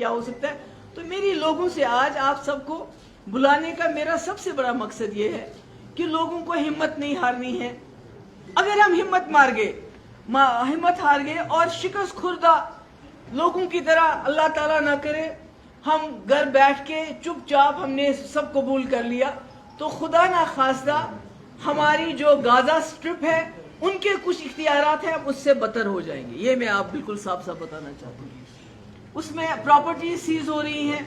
کیا ہو سکتا ہے. تو میری لوگوں سے آج آپ سب کو بلانے کا میرا سب سے بڑا مقصد یہ ہے کہ لوگوں کو ہمت نہیں ہارنی ہے. اگر ہم ہمت ہار گئے اور شکست خوردہ لوگوں کی طرح اللہ تعالیٰ نہ کرے ہم گھر بیٹھ کے چپ چاپ ہم نے سب قبول کر لیا تو خدا نہ خواستہ ہماری جو غازہ سٹرپ ہے ان کے کچھ اختیارات ہیں اس سے بدتر ہو جائیں گے. یہ میں آپ بالکل صاف صاف بتانا چاہتا ہوں. اس میں پراپرٹی سیز ہو رہی ہیں.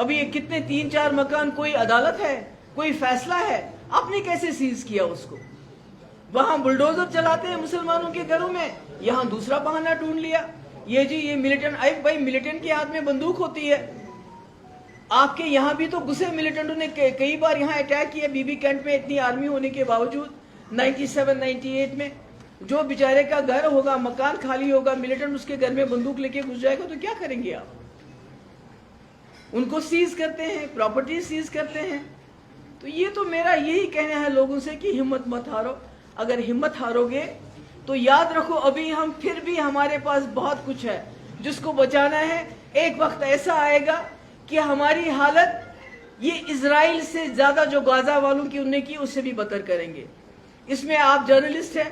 ابھی کتنے 3-4 مکان, کوئی عدالت ہے, کوئی فیصلہ ہے, آپ نے کیسے سیز کیا اس کو؟ وہاں بلڈوزر چلاتے ہیں مسلمانوں کے گھروں میں, یہاں دوسرا بہانہ ڈھونڈ لیا. یہ جی یہ ملیٹنٹ, بھائی ملیٹنٹ کے ہاتھ میں بندوق ہوتی ہے. آپ کے یہاں بھی تو گھسے ملیٹنٹوں نے کئی بار یہاں اٹیک کیا بی بی کینٹ میں اتنی آرمی ہونے کے باوجود. 97-98 میں جو بیچارے کا گھر ہوگا, مکان خالی ہوگا, ملیٹنٹ اس کے گھر میں بندوق لے کے گھس جائے گا تو کیا کریں گے آپ؟ ان کو سیز کرتے ہیں, پراپرٹی سیز کرتے ہیں. تو یہ تو میرا یہی کہنا ہے لوگوں سے کہ ہمت مت ہارو. اگر ہمت ہارو گے تو یاد رکھو ابھی ہم پھر بھی ہمارے پاس بہت کچھ ہے جس کو بچانا ہے. ایک وقت ایسا آئے گا کہ ہماری حالت یہ اسرائیل سے زیادہ جو غزہ والوں کی انہیں کی اس سے بھی بدتر کریں گے. اس میں آپ جرنلسٹ ہیں,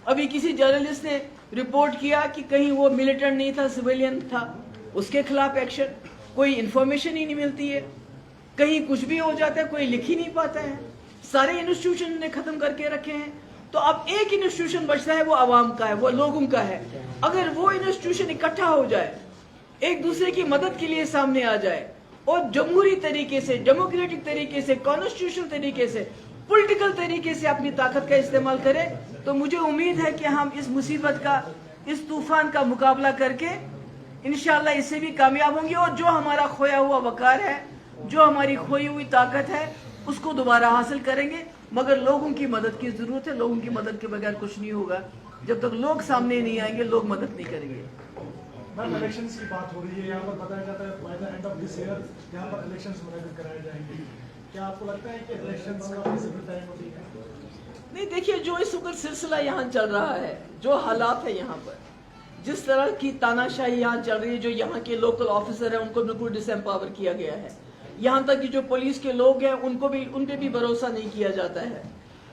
ابھی کسی جرنلسٹ نے رپورٹ کیا کہ کہیں وہ ملیٹنٹ نہیں تھا, سویلین تھا, اس کے خلاف ایکشن. کوئی انفارمیشن ہی نہیں ملتی ہے, کہیں کچھ بھی ہو جاتا ہے, کوئی لکھ ہی نہیں پاتا ہے. سارے انسٹیٹیوشن نے ختم کر کے رکھے ہیں. تو اب ایک انسٹیٹیوشن بچتا ہے, وہ عوام کا ہے, وہ لوگوں کا ہے. اگر وہ انسٹیٹیوشن اکٹھا ہو جائے, ایک دوسرے کی مدد کے لیے سامنے آ جائے اور جمہوری طریقے سے, ڈیموکریٹک طریقے سے, کانسٹیٹیوشنل طریقے سے, پولیٹیکل طریقے سے اپنی طاقت کا استعمال کرے, تو مجھے امید ہے کہ ہم اس مصیبت کا, اس طوفان کا مقابلہ کر کے انشاءاللہ اس سے بھی کامیاب ہوں گے. اور جو ہمارا کھویا ہوا وقار ہے, جو ہماری کھوئی ہوئی طاقت ہے, اس کو دوبارہ حاصل کریں گے. مگر لوگوں کی مدد کی ضرورت ہے. لوگوں کی مدد کے بغیر کچھ نہیں ہوگا. جب تک لوگ سامنے نہیں آئیں گے لوگ مدد نہیں کریں گے. میم الیکشنز کی بات ہو رہی ہے, یہاں پر بتایا جاتا ہے by the end of this year یہاں پر الیکشنز منعقد کرائے جائیں گے. کیا آپ کو لگتا ہے کہ الیکشنز کا فیزیبل ٹائم ہوتی ہے؟ نہیں, دیکھیے جو اس وقت سلسلہ یہاں چل رہا ہے, جو حالات ہے یہاں پر, جس طرح کی تاناشاہی یہاں چل رہی ہے, جو یہاں کے لوکل آفیسر ہیں ان کو بالکل ڈس ایمپاور کیا گیا ہے, یہاں تک کہ جو پولیس کے لوگ ہیں ان پہ بھی بھروسہ نہیں کیا جاتا ہے.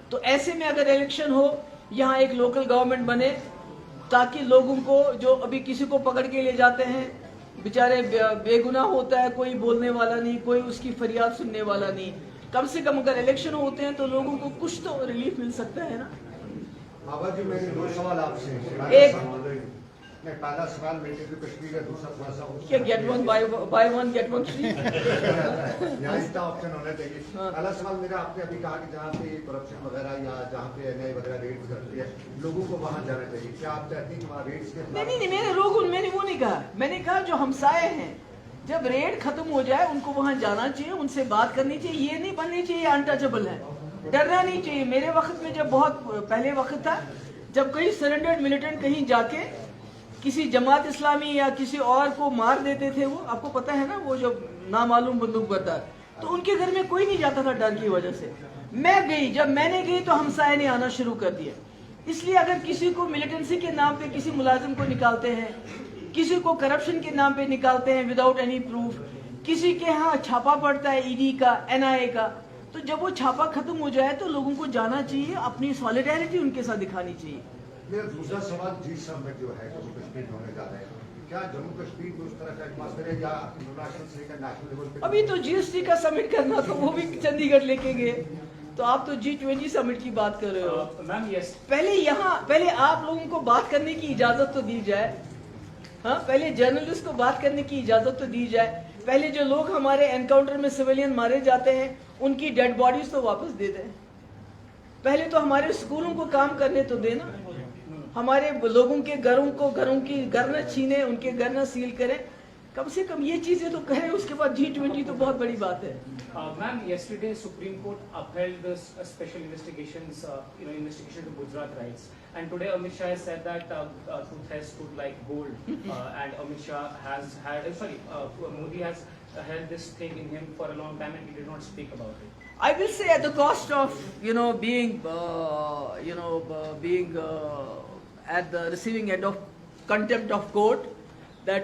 تو ایسے میں اگر الیکشن ہو, یہاں ایک لوکل گورنمنٹ بنے تاکہ لوگوں کو, جو ابھی کسی کو پکڑ کے لے جاتے ہیں, بیچارے بے گناہ ہوتا ہے, کوئی بولنے والا نہیں, کوئی اس کی فریاد سننے والا نہیں, کم سے کم اگر الیکشن ہوتے ہیں تو لوگوں کو کچھ تو ریلیف مل سکتا ہے نا. بابا جی میرے 2 سوال آپ سے. ایک پہلا سوال میرے لیے کشمیر ہے, دوسرا تھوڑا سا کیا get one by one get one free یہاں اس کا آپشن ہونا چاہیے. پہلا سوال میرا, آپ نے ابھی کہا کہ جہاں پہ کرپشن وغیرہ یا جہاں پہ این آئی وغیرہ ریڈ کرتی ہے لوگوں کو وہاں جانا چاہیے. کیا آپ چاہتی ہیں کہ وہاں ریڈس کے نہیں, میں نے وہ نہیں کہا. میں نے کہا جو ہمسائے ہیں جب ریڈ ختم ہو جائے ان کو وہاں جانا چاہیے, ان سے بات کرنی چاہیے. یہ نہیں بننی چاہیے انٹچبل ہے, ڈرنا نہیں چاہیے. میرے وقت میں جب بہت پہلے وقت تھا جب کئی سرنڈرڈ ملیٹنٹ کہیں جا کے کسی جماعت اسلامی یا کسی اور کو مار دیتے تھے, وہ آپ کو پتا ہے نا, وہ جو نامعلوم بندوق بردار, تو ان کے گھر میں کوئی نہیں جاتا تھا ڈر کی وجہ سے. میں گئی, جب میں نے گئی تو ہمسائے نے آنا شروع کر دیا. اس لیے اگر کسی کو ملیٹنسی کے نام پہ کسی ملازم کو نکالتے ہیں, کسی کو کرپشن کے نام پہ نکالتے ہیں وداؤٹ اینی پروف, کسی کے ہاں چھاپا پڑتا ہے ای ڈی کا, این آئی اے کا, تو جب وہ چھاپا ختم ہو جائے تو لوگوں کو جانا چاہیے, اپنی سالیڈیرٹی ان کے ساتھ دکھانی چاہیے. میرا دوسرا سوال جی سمٹ جو ہے جموں کشمیر میں ہونے جا رہا ہے, کیا جموں کشمیر میں اس طرح کا ایٹماسفیئر ہے یا انٹرنیشنل سے نیشنل لیول پہ؟ ابھی تو جی ایس ٹی کا سمٹ کرنا تھا, وہ بھی چندی گڑھ لے کے گئے, تو آپ تو G20 سمٹ کی بات کر رہے ہو. پہلے آپ لوگوں کو بات کرنے کی اجازت تو دی جائے. ہاں, پہلے جرنلسٹ کو بات کرنے کی اجازت تو دی جائے. پہلے جو لوگ ہمارے انکاؤنٹر میں سویلین مارے جاتے ہیں ان کی ڈیڈ باڈیز تو واپس دے دیں. پہلے تو ہمارے اسکولوں کو کام کرنے تو دینا, ہمارے لوگوں کے گھروں کی گھر نہ چھینے, ان کے گھر نہ سیل کریں. کم سے کم یہ چیزیں تو کریں, اس کے بعد G20 تو بہت بڑی بات ہے. Ma'am, yesterday Supreme Court upheld the special investigations, investigation to Gujarat riots, and today Amit Shah has said that truth has stood like gold, and Amit Shah has had, Modi has held this thing in him for a long time, and he did not speak about it. I will say at the cost of being at the receiving end of contempt of court, that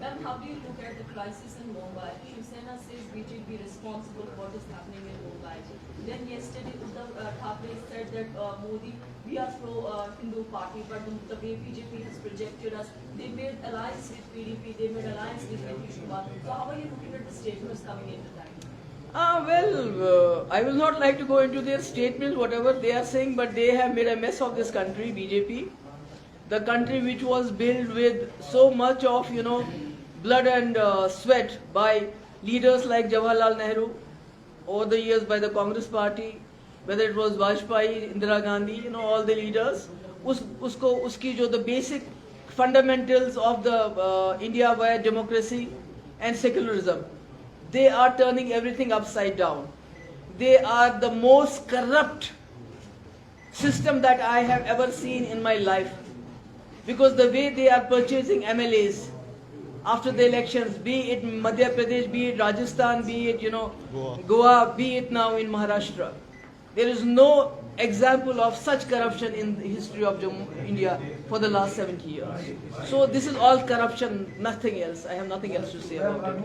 Ma'am, how do you look at the crisis in Mumbai? Shiv Sena says BJP responsible for what is happening in Mumbai. Then yesterday, Uddhav Thackeray said that Modi, we are pro-Hindu party, but the way BJP has projected us, they made alliance with PDP, they made alliance with Nitish Kumar. So how are you looking at the statements coming into that? I will not like to go into their statements, whatever they are saying, but they have made a mess of this country, BJP. The country which was built with so much of, blood and sweat by leaders like Jawaharlal Nehru, over the years by the Congress party, whether it was Vajpayee, Indira Gandhi, all the leaders, uski jo the basic fundamentals of the India via democracy and secularism, they are turning everything upside down. They are the most corrupt system that I have ever seen in my life. Because the way they are purchasing MLAs after the elections, be it Madhya Pradesh, be it Rajasthan, be it, Goa, be it now in Maharashtra. There is no example of such corruption in the history of India for the last 70 years. So this is all corruption, nothing else. I have nothing else to say about it.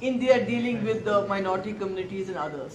in their dealing with the minority communities and others.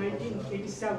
1987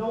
9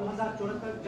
2074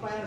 FIR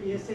PSA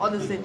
on the same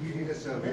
we did a survey।